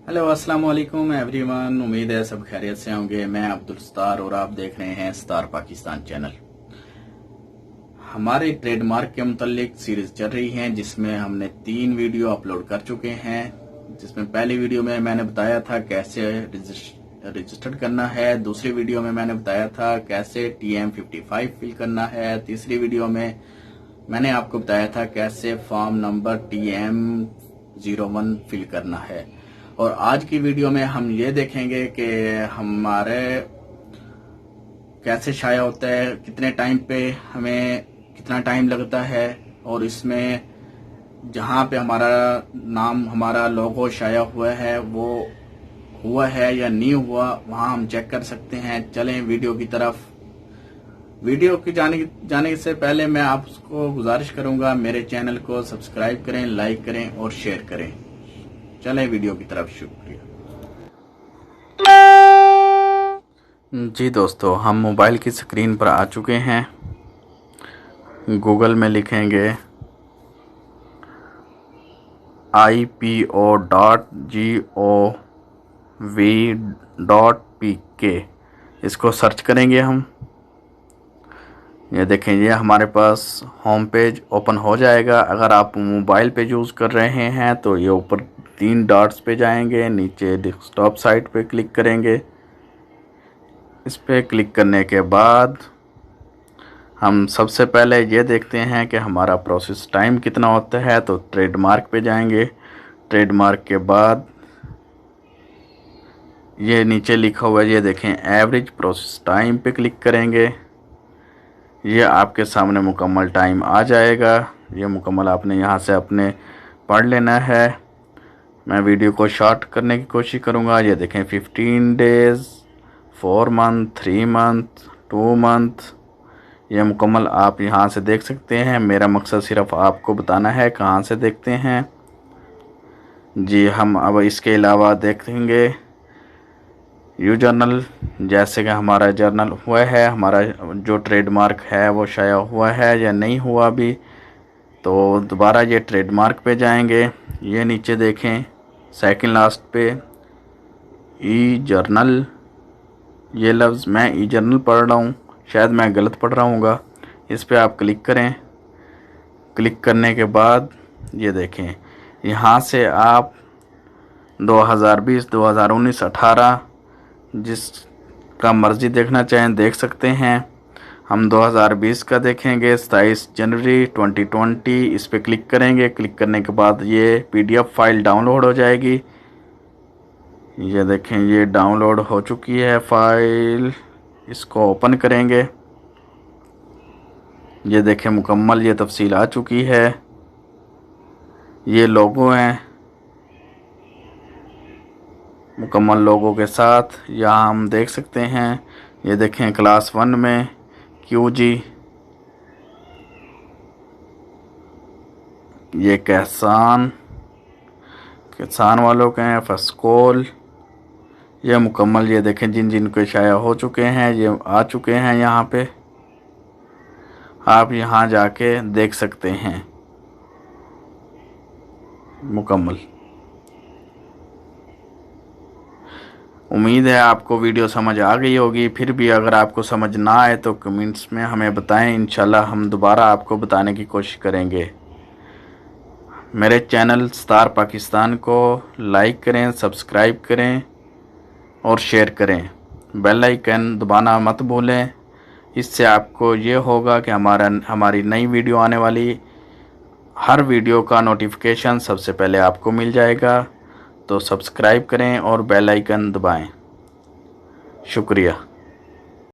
Hello अस्सलाम वालेकुम everyone. उम्मीद है सब खैरियत से होंगे। मैं अब्दुल सत्तार और आप देख रहे हैं स्टार पाकिस्तान चैनल। हमारे ट्रेडमार्क के मुतालिक सीरीज चल रही है जिसमें हमने 3 वीडियो अपलोड कर चुके हैं। जिसमें पहली वीडियो में मैंने बताया था कैसे रजिस्टर करना है, दूसरी वीडियो में मैंने बताया था कैसे TM55 फिल करना है, तीसरी वीडियो में मैंने आपको बताया था कैसे फॉर्म नंबर TM01 फिल करना है। और आज की वीडियो में हम ये देखेंगे कि हमारे कैसे शाया होता है, कितने टाइम पे हमें कितना टाइम लगता है, और इसमें जहां पे हमारा नाम हमारा लोगो शाया हुआ है वो हुआ है या नहीं हुआ वहां हम चेक कर सकते हैं। चलें वीडियो की तरफ। वीडियो की जाने से पहले मैं आपको गुजारिश करूंगा मेरे चैनल को सब्सक्राइब करें, लाइक करें और शेयर करें। चलें वीडियो की तरफ। शुक्रिया जी दोस्तों, हम मोबाइल की स्क्रीन पर आ चुके हैं। गूगल में लिखेंगे ipo.gov.pk, इसको सर्च करेंगे हम। ये देखें, ये हमारे पास होम पेज ओपन हो जाएगा। अगर आप मोबाइल पे यूज़ कर रहे हैं तो ये ऊपर 3 डॉट्स पे जाएंगे, नीचे डेस्कटॉप साइट पे क्लिक करेंगे। इस पे क्लिक करने के बाद हम सबसे पहले ये देखते हैं कि हमारा प्रोसेस टाइम कितना होता है। तो ट्रेडमार्क पे जाएंगे। ट्रेडमार्क के बाद ये नीचे लिखा हुआ है, ये देखें एवरेज प्रोसेस टाइम पे क्लिक करेंगे। ये आपके सामने मुकम्मल टाइम आ जाएगा। ये मुकम्मल आपने यहाँ से अपने पढ़ लेना है। मैं वीडियो को शॉर्ट करने की कोशिश करूँगा। ये देखें 15 डेज़, 4 मंथ, 3 मंथ, 2 मंथ, ये मुकम्मल आप यहाँ से देख सकते हैं। मेरा मकसद सिर्फ आपको बताना है कहाँ से देखते हैं। जी, हम अब इसके अलावा देखेंगे यू जर्नल। जैसे कि हमारा जर्नल हुआ है, हमारा जो ट्रेडमार्क है वो शाया हुआ है या नहीं हुआ अभी, तो दोबारा ये ट्रेडमार्क पे जाएंगे। ये नीचे देखें सेकंड लास्ट पे ई जर्नल, ये लफ्ज़ मैं ई जर्नल पढ़ रहा हूँ, शायद मैं गलत पढ़ रहा हूँगा। इस पे आप क्लिक करें। क्लिक करने के बाद ये देखें, यहाँ से आप 2020, 2019, 18 जिसका मर्ज़ी देखना चाहें देख सकते हैं। हम 2020 का देखेंगे, 27 जनवरी 2020। इस पे क्लिक करेंगे। क्लिक करने के बाद ये PDF फाइल डाउनलोड हो जाएगी। ये देखें, ये डाउनलोड हो चुकी है फाइल। इसको ओपन करेंगे। ये देखें मुकम्मल ये तफसील आ चुकी है। ये लोगो हैं मुकम्मल लोगों के साथ, यहाँ हम देख सकते हैं। ये देखें क्लास 1 में QG, ये किसान वालों के हैं। फस्कोल, ये मुकम्मल ये देखें जिन जिन के शाया हो चुके हैं ये आ चुके हैं। यहाँ पे आप यहाँ जाके देख सकते हैं मुकम्मल। उम्मीद है आपको वीडियो समझ आ गई होगी। फिर भी अगर आपको समझ ना आए तो कमेंट्स में हमें बताएं। इंशाल्लाह हम दोबारा आपको बताने की कोशिश करेंगे। मेरे चैनल स्टार पाकिस्तान को लाइक करें, सब्सक्राइब करें और शेयर करें। बेल आइकन दबाना मत भूलें। इससे आपको ये होगा कि हमारी नई वीडियो आने वाली हर वीडियो का नोटिफिकेशन सबसे पहले आपको मिल जाएगा। तो सब्सक्राइब करें और बेल आइकन दबाएं। शुक्रिया।